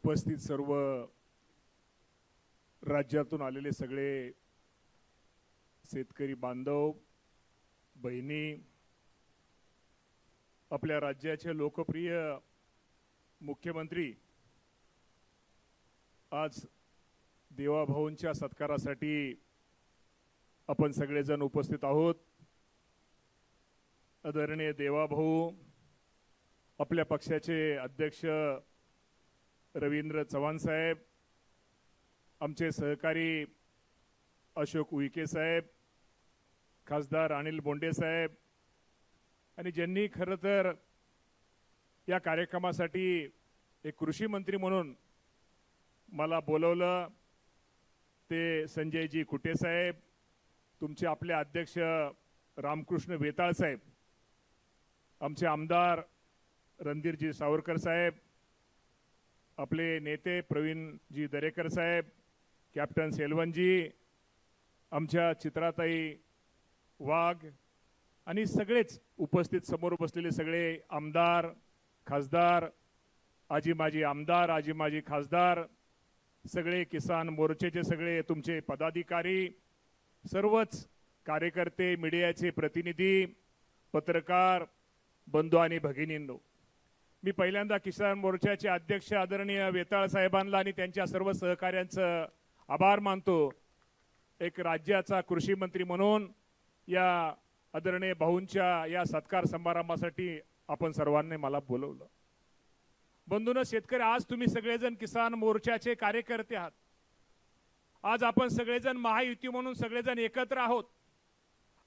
उपस्थित सर्व राज्यातून आलेले सगळे शेतकरी बांधव, बहिणी, आपल्या राज्याचे लोकप्रिय मुख्यमंत्री आज देवाभाऊंच्या सत्कारासाठी आपण सगळेजण उपस्थित आहोत। आदरणीय देवाभाऊ, आपल्या पक्षाचे अध्यक्ष रवींद्र चव्हाण साहेब, आमचे सहकारी अशोक उईके साहेब, खासदार अनिल बोंडे साहेब, आणि ज्यांनी खरं तर या कार्यक्रमासाठी एक कृषी मंत्री म्हणून मला बोलवलं ते संजयजी कुटे साहेब, तुमचे आपले अध्यक्ष रामकृष्ण वेताळ साहेब, आमचे आमदार रणधीरजी सावरकर साहेब, आपले नेते प्रवीणजी दरेकर साहेब, कॅप्टन सेल्वनजी, आमच्या चित्राताई वाघ, आणि सगळेच उपस्थित समोर बसलेले सगळे आमदार, खासदार, आजी माजी आमदार, आजी माजी खासदार, सगळे किसान मोर्चाचे सगळे तुमचे पदाधिकारी, सर्वच कार्यकर्ते, मीडियाचे प्रतिनिधी, पत्रकार बंधू आणि भगिनींनो, मी पहिल्यांदा किसान मोर्चाचे अध्यक्ष आदरणीय वेताळ साहेबांना आणि त्यांच्या सर्व सहकाऱ्यांचं आभार मानतो। एक राज्याचा कृषी मंत्री म्हणून या आदरणीय भाऊंच्या या सत्कार समारंभासाठी आपण सर्वांनी मला बोलवलं। बंधूंनो, शेतकरी, आज तुम्ही सगळेजण किसान मोर्चाचे कार्यकर्ते आहात। आज आपण सगळेजण महायुती म्हणून सगळेजण एकत्र आहोत।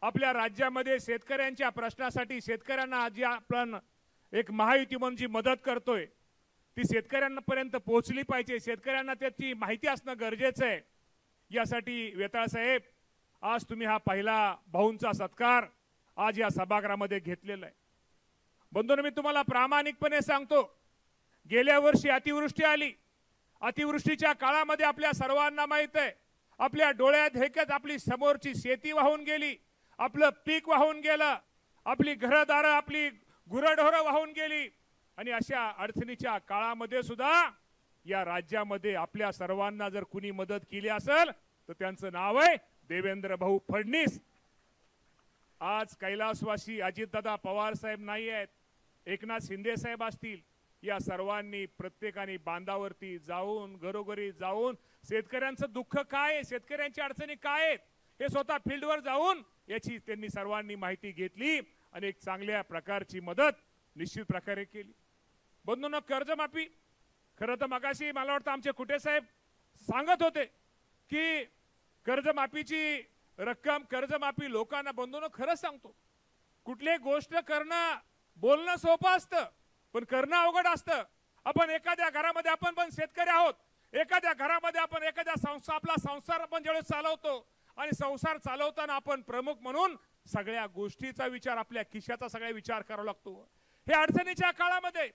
आपल्या राज्यामध्ये शेतकऱ्यांच्या प्रश्नासाठी, शेतकऱ्यांना जी आपण एक महायुती म्हणून जी मदत करतोय ती शेतकऱ्यांपर्यंत पोहोचली पाहिजे, शेतकऱ्यांना त्याची माहिती असणं गरजेचं आहे। यासाठी वेताळ साहेब, आज तुम्ही हा पहिला भाऊंचा सत्कार आज या सभागृहामध्ये घेतलेला आहे। बंधूंनो, मी तुम्हाला प्रामाणिकपणे सांगतो, गेल्या वर्षी अतिवृष्टी आली। अतिवृष्टीच्या काळामध्ये आपल्या सर्वांना माहित आहे, आपल्या डोळ्यात हेकत आपली समोरची शेती वाहून गेली, आपलं पीक वाहून गेलं, आपली घरदारं, आपली गुरढोरं वाहून गेली। आणि अशा अडचणीच्या काळामध्ये सुद्धा या राज्यामध्ये आपल्या सर्वांना जर कुणी मदत केली असेल तर त्यांचं नाव आहे देवेंद्र भाऊ फडणवीस। आज कैलासवासी अजितदादा पवार साहेब नाही आहेत, एकनाथ शिंदे साहेब असतील, या सर्वांनी प्रत्येकाने बांधावरती जाऊन, घरोघरी जाऊन शेतकऱ्यांचं दुःख काय आहे, शेतकऱ्यांची अडचणी काय आहेत हे स्वतः फील्डवर जाऊन याची त्यांनी सर्वांनी माहिती घेतली आणि एक चांगल्या प्रकारची मदत निश्चित प्रकारे केली। बंधूंनो, कर्जमाफी, खरं तर मगाशी मला वाटतं आमचे कुटे साहेब सांगत होते की कर्जमाफीची रक्कम, कर्जमाफी लोकांना, बंधूंनो खरं सांगतो, कुठलीही गोष्ट करणं, बोलणं सोपं असतं पण करणं अवघड असतं। आपण एखाद्या घरामध्ये, आपण पण शेतकरी आहोत, एखाद्या घरामध्ये आपण एखाद्या आपला संसार आपण ज्यावेळेस चालवतो आणि संसार चालवताना आपण प्रमुख म्हणून सगळ्या गोष्टीचा विचार, आपल्या खिशाचा सगळा विचार करावा लागतो। हे अडचणीच्या काळामध्ये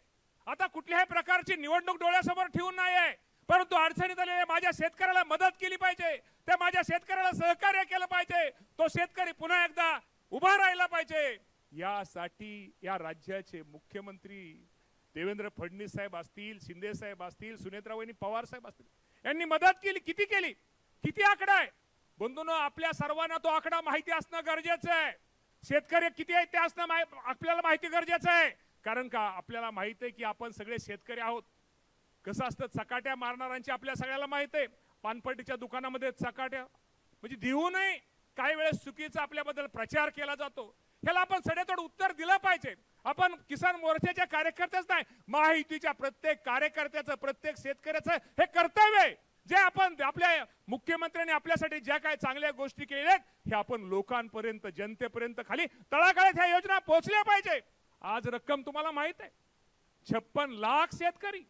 आता कुठल्याही प्रकारची निवडणूक डोळ्यासमोर ठेवून नाही आहे, परंतु अडचणीत आलेल्या माझ्या शेतकऱ्याला मदत केली पाहिजे, त्या माझ्या शेतकऱ्याला सहकार्य केलं पाहिजे, तो शेतकरी पुन्हा एकदा उभा राहिला पाहिजे। यासाठी या राज्याचे मुख्यमंत्री देवेंद्र फडणवीस साहेब असतील, शिंदे साहेब असतील, सुनेत्रावहिनी पवार साहेब असतील, यांनी मदत केली। किती केली, किती आकडा आहे बंधूंनो, आपल्या सर्वांना तो आकडा माहिती असणं गरजेचं आहे। शेतकरी किती आहेत ते असणं आपल्याला माहिती गरजेचं आहे, कारण का आपल्याला माहित आहे की आपण सगळे शेतकरी आहोत। कसं असतं, चकाट्या मारणाऱ्यांची आपल्या सगळ्याला माहित आहे, पानपट्टीच्या दुकानामध्ये चकाट्या म्हणजे देऊ नये, काही वेळेस चुकीचा आपल्याबद्दल प्रचार केला जातो, ह्याला आपण सडेतोड उत्तर दिलं पाहिजे। आपण किसान मोर्चाच्या कार्यकर्त्याच नाही, महायुतीच्या प्रत्येक कार्यकर्त्याचं, प्रत्येक शेतकऱ्याचं हे कर्तव्य आहे, जे आपण आपल्या मुख्यमंत्र्यांनी आपल्यासाठी ज्या काही चांगल्या गोष्टी केल्यात हे आपण लोकांपर्यंत, जनतेपर्यंत, खाली तळागाळात ह्या योजना पोहोचल्या पाहिजे। आज रक्कम तुम्हाला माहित आहे, 56 लाख शेतकरी,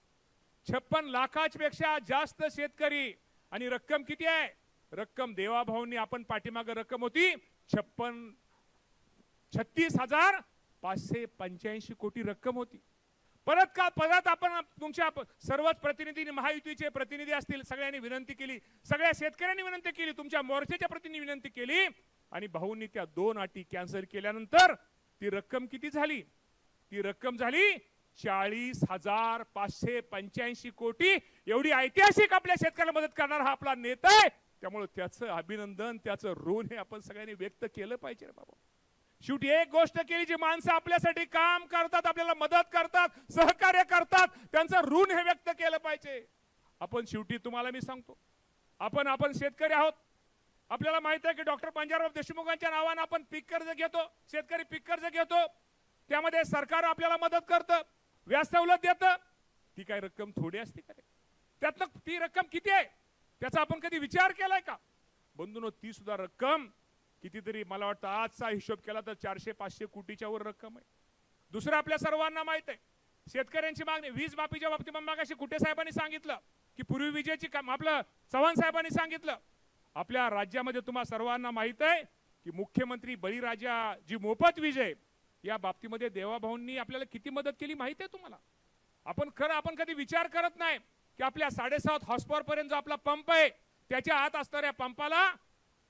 56 लाखापेक्षा जास्त शेतकरी, आणि रक्कम किती आहे, रक्कम देवाभाऊंनी आपण पाठीमागे रक्कम होती 36,585 कोटी रक्कम होती। परत आपण तुमच्या सर्वच प्रतिनिधी, महायुतीचे प्रतिनिधी असतील, सगळ्यांनी विनंती केली, सगळ्या शेतकऱ्यांनी विनंती केली, तुमच्या मोर्चाच्या प्रतिनिधी विनंती केली, आणि भाऊंनी त्या 2 अटी कॅन्सल केल्यानंतर ती रक्कम किती झाली, ती रक्कम झाली 40,585 कोटी एवढी ऐतिहासिक आपल्या शेतकऱ्याला मदत करणारा हा आपला नेता आहे. त्यामुळे त्याचं अभिनंदन, त्याचं ऋण हे आपण सगळ्यांनी व्यक्त केलं पाहिजे रे बाबा. शेवटी एक गोष्ट केली, जी माणसं आपल्यासाठी काम करतात, आपल्याला मदत करतात, सहकार्य करतात, त्यांचं ऋण हे व्यक्त केलं पाहिजे. आपण शेवटी तुम्हाला मी सांगतो, आपण शेतकरी आहोत. आपल्याला माहित आहे की डॉक्टर पंजाबराव देशमुखांच्या नावानं आपण पीक कर्ज घेतो, शेतकरी पीक कर्ज घेतो. त्यामध्ये सरकार आपल्याला मदत करतं, व्याज सवलत देतं. ती काय रक्कम थोडी असते का? त्यातनं ती रक्कम किती आहे त्याचा आपण कधी विचार केलाय का? बंधूंनो, ती सुद्धा रक्कम कितीतरी, मला वाटतं आजचा हिशोब केला तर 400-500 कोटीच्या वर रक्कम आहे. दुसरं आपल्या सर्वांना माहित आहे, शेतकऱ्यांची मागणी वीज माफीच्या बाबतीत मागाशी कुठे साहेबांनी सांगितलं की पूर्वी विजेची काम, आपलं चव्हाण साहेबांनी सांगितलं. आपल्या राज्यामध्ये तुम्हाला सर्वांना माहित आहे की मुख्यमंत्री बळीराजा जी मोफत वीज आहे या बाबतीमध्ये देवाभाऊंनी आपल्याला किती मदत केली माहित आहे तुम्हाला? आपण कधी विचार करत नाही की आपल्या 7.5 हॉर्सपॉवर पर्यंत जो आपला पंप आहे त्याच्या आत असणाऱ्या पंपाला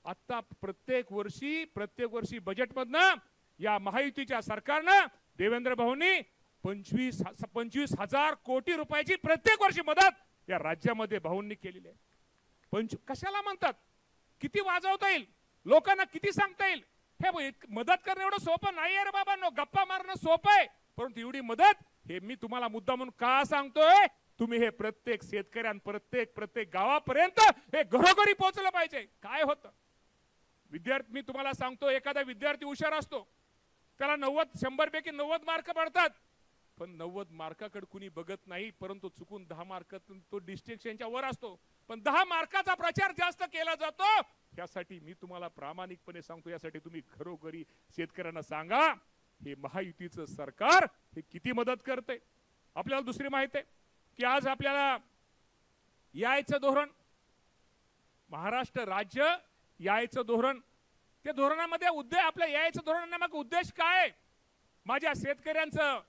आता प्रत्येक वर्षी बजेटमधनं या महायुतीच्या सरकारनं देवेंद्र भाऊंनी 25,000 कोटी रुपयाची प्रत्येक वर्षी मदत या राज्यामध्ये भाऊंनी केलेली आहे. कशाला म्हणतात? किती वाजवता येईल, लोकांना किती सांगता येईल? हे मदत करणं एवढं सोपं नाही रे बाबांनो. गप्पा मारणं सोपं आहे, परंतु एवढी मदत हे मी तुम्हाला मुद्दा म्हणून का सांगतोय, तुम्ही हे प्रत्येक प्रत्येक गावापर्यंत हे घरोघरी पोहोचलं पाहिजे. काय होतं विद्यार्थी, मी तुम्हाला सांगतो, एखादा विद्यार्थी हुशार असतो, त्याला 100 पैकी 90 मार्क पडतात, पण 90 मार्काकडे कुणी बघत नाही, परंतु चुकून 10 मार्कातून तो डिस्टिंक्शनच्या वर असतो, पण 10 मार्काचा प्रचार जास्त केला जातो. यासाठी मी तुम्हाला प्रामाणिकपणे सांगतो, यासाठी तुम्ही घरोघरी शेतकऱ्यांना सांगा हे महायुतीचं सरकार हे किती मदत करते. आपल्याला दुसरी माहिती आहे की आज आपल्याला यायचं धोरण, महाराष्ट्र राज्य यायचं धोरण, त्या धोरणामध्ये आपल्या यायचं धोरणामागे उद्देश काय? माझ्या शेतकऱ्यांचं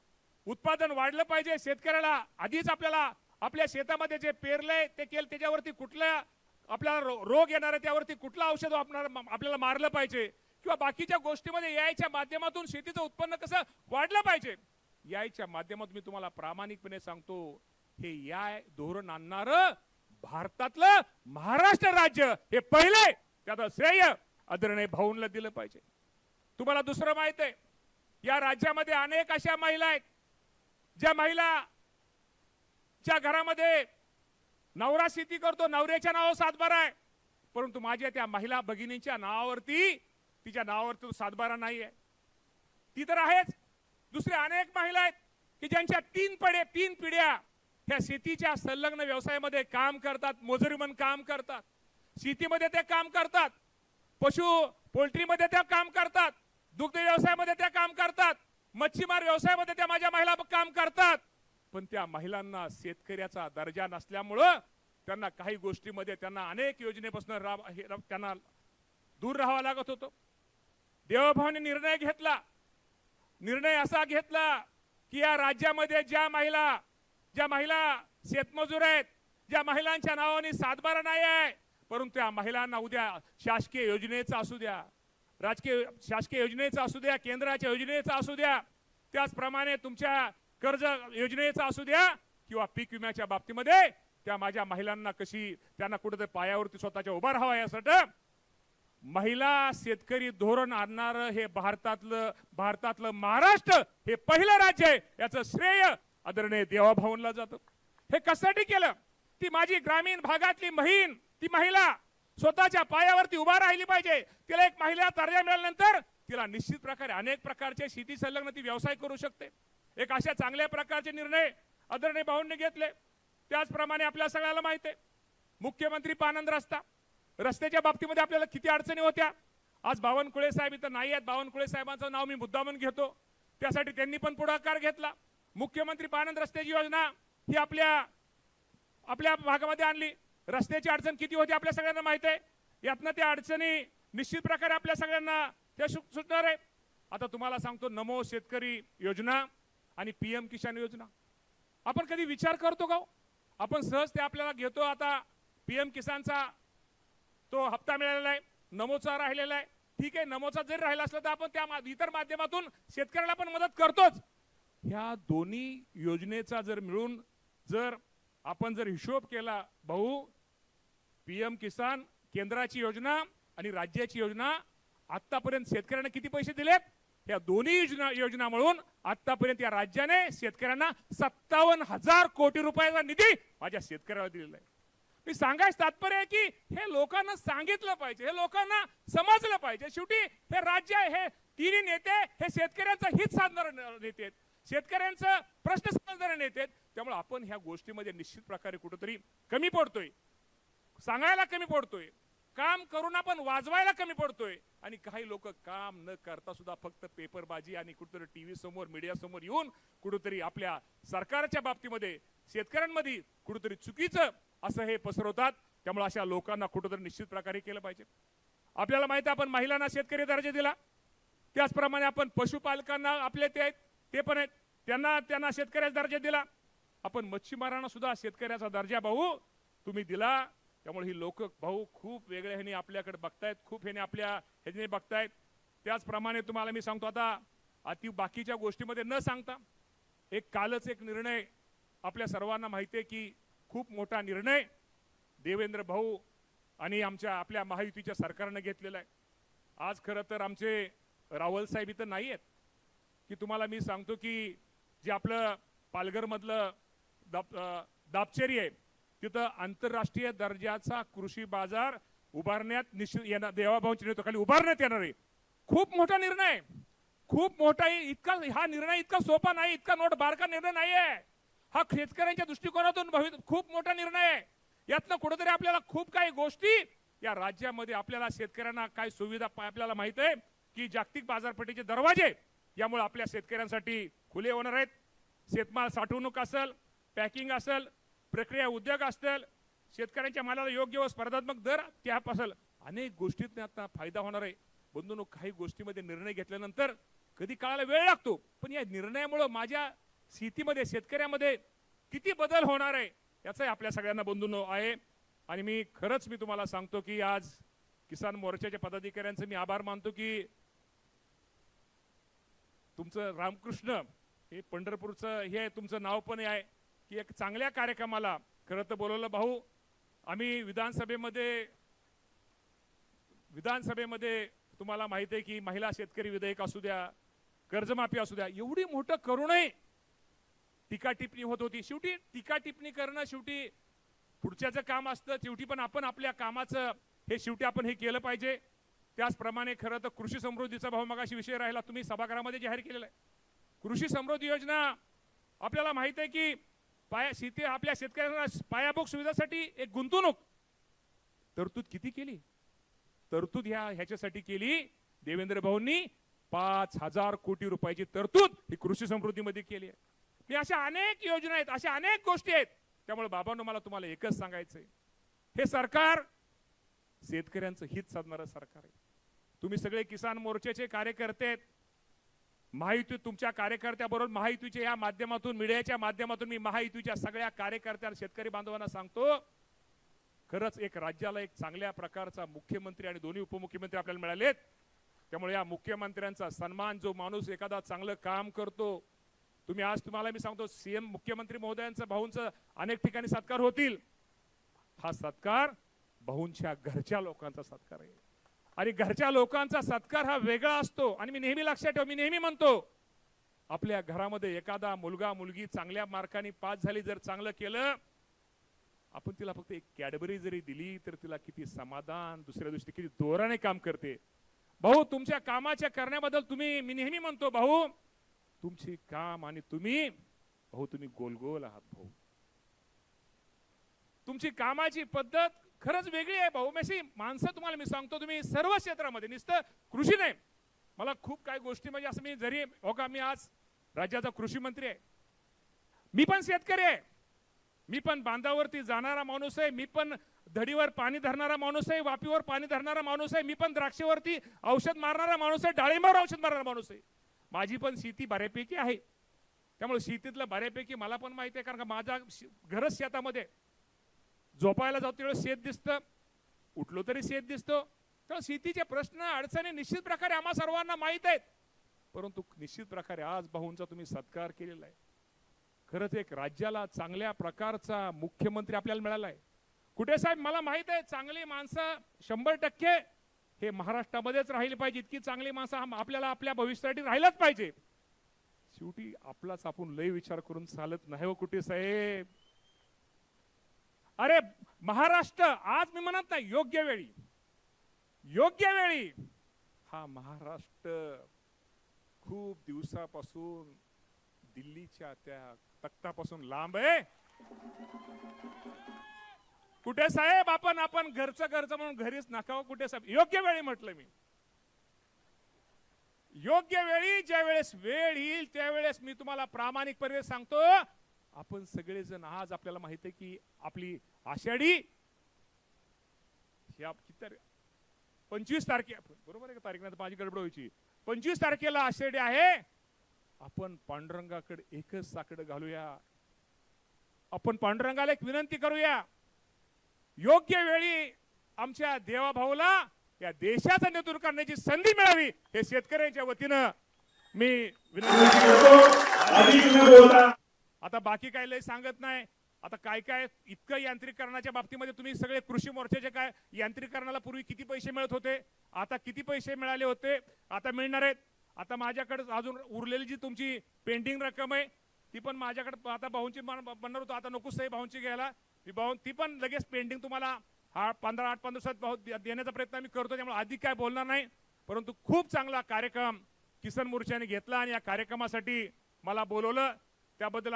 उत्पादन वाढलं पाहिजे. शेतकऱ्याला आधीच आपल्याला आपल्या शेतामध्ये जे पेरलंय ते केलं त्याच्यावरती कुठल्या आपल्याला रोग येणार आहे त्यावरती कुठलं औषध आपल्याला मारलं पाहिजे, किंवा बाकीच्या गोष्टीमध्ये यायच्या माध्यमातून शेतीचं उत्पन्न कसं वाढलं पाहिजे. यायच्या माध्यमातून मी तुम्हाला प्रामाणिकपणे सांगतो, हे या धोरण आणणार भारतातलं महाराष्ट्र राज्य हे पहिले, त्याचं श्रेय आदरणीय भाऊंना दिलं पाहिजे. तुम्हाला दुसरं माहित आहे, या राज्यामध्ये अनेक अशा महिला आहेत ज्या महिलाच्या घरामध्ये नवरा शेती करतो, नवऱ्याच्या नावावर सातबारा आहे, परंतु माझ्या त्या महिला भगिनीच्या नावावरती तिच्या नावावरती सातबारा नाही आहे. ती तर आहेच. दुसरे अनेक महिला आहेत की ज्यांच्या 3 पिढ्या ह्या शेतीच्या संलग्न व्यवसायामध्ये काम करतात, मजुरी म्हणून काम करतात, शेतीमध्ये ते काम करतात, पोल्ट्रीमध्ये त्या काम करतात, दुग्ध व्यवसायामध्ये त्या काम करतात, मच्छीमार व्यवसायामध्ये त्या माझ्या महिला काम करतात. पण त्या महिलांना शेतकऱ्याचा दर्जा नसल्यामुळं त्यांना काही गोष्टीमध्ये त्यांना अनेक योजनेपासून त्यांना दूर राहावं लागत होतं. देवभाऊने निर्णय असा घेतला की या राज्यामध्ये ज्या महिला शेतमजूर आहेत, ज्या महिलांच्या नावाने सातबारा नाही आहे, परंतु त्या महिलांना उद्या शासकीय योजनेचा असू द्या, शासकीय योजनेचा असू द्या, केंद्राच्या योजनेचा असू द्या, त्याचप्रमाणे तुमच्या कर्ज योजनेचा असू द्या, किंवा पीक विम्याच्या बाबतीमध्ये त्या माझ्या महिलांना कशी त्यांना कुठेतरी पायावरती स्वतःच्या उभा राहावा यासाठी महिला शेतकरी धोरण आणणार हे भारतातलं महाराष्ट्र हे पहिलं राज्य आहे. याचं श्रेय आदरणीय देवाभाऊंना जातं. हे कशासाठी केलं? ती माझी ग्रामीण भागातली ती महिला स्वतःच्या पायावरती उभा राहिली पाहिजे. तिला एक महिला दर्जा मिळाल्यानंतर तिला निश्चित प्रकारे अनेक प्रकारचे शेती संलग्न ती व्यवसाय करू शकते. एक अशा चांगल्या प्रकारचे निर्णय आदरणीय भाऊंनी घेतले. त्याचप्रमाणे आपल्या सगळ्याला माहिती आहे, मुख्यमंत्री पानंद रस्त्याच्या बाबतीमध्ये आपल्याला किती अडचणी होत्या. आज बावनकुळे साहेब इथं नाही आहेत, बावनकुळे साहेबांचं नाव मी मुद्दामून घेतो, त्यासाठी त्यांनी पण पुढाकार घेतला. मुख्यमंत्री पानंद रस्त्याची योजना ही आपल्या भागामध्ये आणली. रस्त्याची अडचण किती होती आपल्या सगळ्यांना माहिती आहे. यातनं त्या अडचणी निश्चित प्रकारे आपल्या सगळ्यांना त्या सुटणार आहे. आता तुम्हाला सांगतो, नमो शेतकरी योजना आणि PM किसान योजना आपण कधी विचार करतो का? आपण सहज ते आपल्याला घेतो. आता PM किसानचा तो हप्ता मिळालेला आहे, नमोचा राहिलेला आहे. ठीक आहे, नमोचा जरी राहिला असला तर आपण त्या इतर माध्यमातून शेतकऱ्याला पण मदत करतोच. ह्या दोन्ही योजनेचा जर मिळून जर आपण जर हिशोब केला भाऊ, पीएम किसान केंद्राची योजना आणि राज्याची योजना आतापर्यंत शेतकऱ्यांना किती पैसे दिलेत? या दोन्ही योजना मिळून आतापर्यंत या राज्याने शेतकऱ्यांना 57,000 कोटी रुपयाचा निधी माझ्या शेतकऱ्याला दिलेला आहे. मी सांगायचं तात्पर्य आहे की हे लोकांना सांगितलं पाहिजे, हे लोकांना समजलं पाहिजे. शेवटी हे राज्य, हे तिन्ही नेते हे शेतकऱ्यांचं हित साधणारे नेते आहेत, शेतकऱ्यांचं प्रश्न समजणारे नेते आहेत. त्यामुळे आपण ह्या गोष्टीमध्ये निश्चित प्रकारे कुठेतरी कमी पडतोय, सांगायला कमी पडतोय, काम करून आपण वाजवायला कमी पडतोय. आणि काही लोक काम न करता सुद्धा फक्त पेपरबाजी आणि कुठेतरी टीव्ही समोर, मीडिया समोर येऊन कुठेतरी आपल्या सरकारच्या बाबतीमध्ये शेतकऱ्यांमध्ये कुठेतरी चुकीचं असं हे पसरवतात. त्यामुळे अशा लोकांना कुठेतरी निश्चित प्रकारे केलं पाहिजे. आपल्याला माहिती आहे आपण महिलांना शेतकरी दर्जा दिला, त्याचप्रमाणे आपण पशुपालकांना आपले ते आहेत ते पण आहेत, त्यांना शेतकऱ्याचा दर्जा दिला. आपण मच्छीमारांना सुद्धा शेतकऱ्याचा दर्जा भाऊ तुम्ही दिला. त्यामुळे ही लोक भाऊ खूप वेगळे ह्याने आपल्याकडे बघतायत, खूप ह्याने आपल्या ह्याने बघतायत. त्याचप्रमाणे तुम्हाला मी सांगतो आता अति बाकीच्या गोष्टीमध्ये न सांगता कालच एक निर्णय आपल्या सर्वांना माहिती आहे की खूप मोठा निर्णय देवेंद्र भाऊ आणि आपल्या महायुतीच्या सरकारने घेतलेला आहे. आज खरं तर आमचे रावल साहेब इथं नाही आहेत की तुम्हाला मी सांगतो की जे आपलं पालघरमधलं दापचेरी आहे तिथं आंतरराष्ट्रीय दर्जाचा कृषी बाजार उभारण्यात निश्चित येणार, देवाभाऊंच्या नेतृत्वाखाली उभारण्यात येणार आहे. खूप मोठा निर्णय, खूप मोठा. हा निर्णय इतका सोपा नाही, इतका नोट बारका निर्णय नाहीये. हा शेतकऱ्यांच्या दृष्टिकोनातून खूप मोठा निर्णय आहे. यातनं कुठेतरी आपल्याला खूप काही गोष्टी या राज्यामध्ये आपल्याला शेतकऱ्यांना काय सुविधा आपल्याला माहित आहे की जागतिक बाजारपेठेचे दरवाजे यामुळे आपल्या शेतकऱ्यांसाठी खुले होणार आहेत. शेतमाल साठवणूक असेल, पॅकिंग असेल, प्रक्रिया उद्योग असतील, शेतकऱ्यांच्या मालाला योग्य व स्पर्धात्मक दर त्यापासून अनेक गोष्टीत आता फायदा होणार आहे. बंधूंनो, काही गोष्टीमध्ये निर्णय घेतल्यानंतर कधी काळाला वेळ लागतो, पण या निर्णयामुळे माझ्या शेतीमध्ये, शेतकऱ्यामध्ये किती बदल होणार आहे याचा आपल्या सगळ्यांना बंधूंनो आहे. आणि मी तुम्हाला सांगतो की आज किसान मोर्चाच्या पदाधिकाऱ्यांचे मी आभार मानतो की तुमचं रामकृष्ण हे पंढरपूरचं हे तुमचं नाव पण आहे की एक चांगल्या कार्यक्रमाला खरं तर बोलवलं भाऊ. आम्ही विधानसभेमध्ये तुम्हाला माहिती आहे की महिला शेतकरी विधेयक असू द्या, कर्जमाफी असू द्या, एवढी मोठं करूनही टीका टिप्पणी होत होती. शेवटी टीका टिप्पणी करणं शेवटी पुढच्याचं काम असतं, शेवटी पण आपण आपल्या कामाचं हे शेवटी आपण हे केलं पाहिजे. त्याचप्रमाणे खरं तर कृषी समृद्धीचा भाऊ मगाशी विषय राहिला, तुम्ही सभागृहामध्ये जाहीर केलेला आहे. कृषी समृद्धी योजना आपल्याला माहित आहे की आपल्या शेतकऱ्यांना पायाभूत सुविधासाठी एक गुंतवणूक तरतूद किती केली, तरतूद ह्याच्यासाठी केली देवेंद्र भाऊंनी 5,000 कोटी रुपयाची तरतूद ही कृषी समृद्धीमध्ये केली आहे. अशा अनेक योजना आहेत, अशा अनेक गोष्टी आहेत. त्यामुळे बाबांनो, मला तुम्हाला एकच सांगायचंय, हे सरकार शेतकऱ्यांचं हित साधणारं सरकार आहे. तुम्ही सगळे किसान मोर्चाचे कार्यकर्ते आहेत, महायुती तुमच्या कार्यकर्त्याबरोबर महायुतीच्या या माध्यमातून, मीडियाच्या माध्यमातून मी महायुतीच्या सगळ्या कार्यकर्त्या शेतकरी बांधवांना सांगतो, खरंच एक राज्याला एक चांगल्या प्रकारचा मुख्यमंत्री आणि दोन्ही उपमुख्यमंत्री आपल्याला मिळालेत. त्यामुळे या मुख्यमंत्र्यांचा सन्मान, जो माणूस एखादा चांगलं काम करतो, तुम्हाला मी सांगतो सीएम मुख्यमंत्री महोदयांचा भाऊंचा अनेक ठिकाणी सत्कार होतील. हा सत्कार भाऊंच्या घरच्या लोकांचा सत्कार आहे आणि घरच्या लोकांचा सत्कार हा वेगळा असतो. आणि मी नेहमी लक्षात ठेव, मी नेहमी म्हणतो, आपल्या घरामध्ये एखादा मुलगा मुलगी चांगल्या मार्काने पास झाली, जर चांगलं केलं, आपण तिला फक्त एक कॅडबरी जरी दिली तर तिला किती समाधान, दुसऱ्या दिवशी किती जोराने काम करते. भाऊ, तुमच्या कामाच्या करण्याबद्दल मी नेहमी म्हणतो, भाऊ तुमची काम आणि तुम्ही गोल आहात भाऊ. तुमची कामाची पद्धत खरंच वेगळी आहे भाऊ. माणसं तुम्हाला मी सांगतो, तुम्ही सर्व क्षेत्रामध्ये, नुसतं कृषी नाही, मला खूप काही गोष्टी म्हणजे असं मी आज राज्याचा कृषी मंत्री आहे, मी पण शेतकरी आहे, मी पण बांधावरती जाणारा माणूस आहे, मी पण धडीवर पाणी धरणारा माणूस आहे, वापीवर पाणी धरणारा माणूस आहे, मी पण द्राक्षावरती औषध मारणारा माणूस आहे, डाळिंबावर औषध मारणारा माणूस आहे. माझी पण शेती बऱ्यापैकी आहे. त्यामुळे शेतीतलं बऱ्यापैकी मला पण माहिती आहे, कारण का माझा घरच शेतामध्ये, झोपायला जातो तेवढं शेत दिसतं, उठलो तरी शेत दिसतो. तर शेतीचे प्रश्न अडचणी निश्चित प्रकारे आम्हा सर्वांना माहित आहेत. परंतु निश्चित प्रकारे आज भाऊंचा तुम्ही सत्कार केलेला आहे. खरंच एक राज्याला चांगल्या प्रकारचा मुख्यमंत्री आपल्याला मिळाला आहे. कुठे साहेब, मला माहित आहे चांगली माणसं 100% हे महाराष्ट्रामध्येच राहिली पाहिजे. इतकी चांगली माणसं आपल्याला आपल्या भविष्यासाठी राहिलाच पाहिजे. शेवटी आपलाच आपण लय विचार करून चालत नाही हो कुठे साहेब. अरे महाराष्ट्र आज मी म्हणत नाही, योग्य वेळी हा महाराष्ट्र खूप दिवसापासून दिल्लीच्या त्या तख्तापासून लांब आहे. कुठे साहेब, आपण घरचं म्हणून घरीच नका. कुठे साहेब, योग्य वेळी म्हटलं मी. योग्य वेळी ज्यावेळेस वेळ येईल त्यावेळेस मी तुम्हाला प्रामाणिकपणे सांगतो, आपण सगळेजण आज आपल्याला माहित आहे की आपली आषाढी ह्या 25 तारखे, बरोबर आहे का तारीख? नाही माझी गडबड व्हायची. 25 तारखेला आषाढी आहे. आपण पांडुरंगाकडे एकच साकडं घालूया. आपण पांडुरंगाला एक विनंती करूया, योग्य वेळी आमच्या देवाभाऊला या देशाचं नेतृत्व करण्याची संधी मिळावी, हे शेतकऱ्यांच्या वतीनं मी विनंती करतो. आता बाकी काय लय सांगत नाही. आता काय इतकं यांत्रिकरणाच्या बाबतीमध्ये तुम्ही सगळे कृषी मोर्चाचे काय यांत्रिकरणाला पूर्वी किती पैसे मिळत होते, आता किती पैसे मिळाले होते, आता मिळणार आहेत. आता माझ्याकडे अजून उरलेली जी तुमची पेंडिंग रक्कम आहे ती पण माझ्याकडे आता भाऊंची बनणार होतो. आता नको साहेब भाऊंची घ्यायला, ती पण लगेच पेंडिंग तुम्हाला 8-15 दिवसात देण्याचा प्रयत्न मी करतो. त्यामुळे आधी काय बोलणार नाही. परंतु खूप चांगला कार्यक्रम किसन मोर्चाने घेतला आणि या कार्यक्रमासाठी मला बोलवलं त्याबद्दल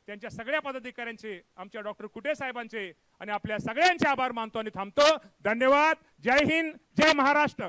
त्यांच्या सगळ्या पदाधिकाऱ्यांचे, आमच्या डॉक्टर कुटे साहेबांचे आणि आपल्या सगळ्यांचे आभार मानतो आणि थांबतो. धन्यवाद. जय हिंद, जय महाराष्ट्र.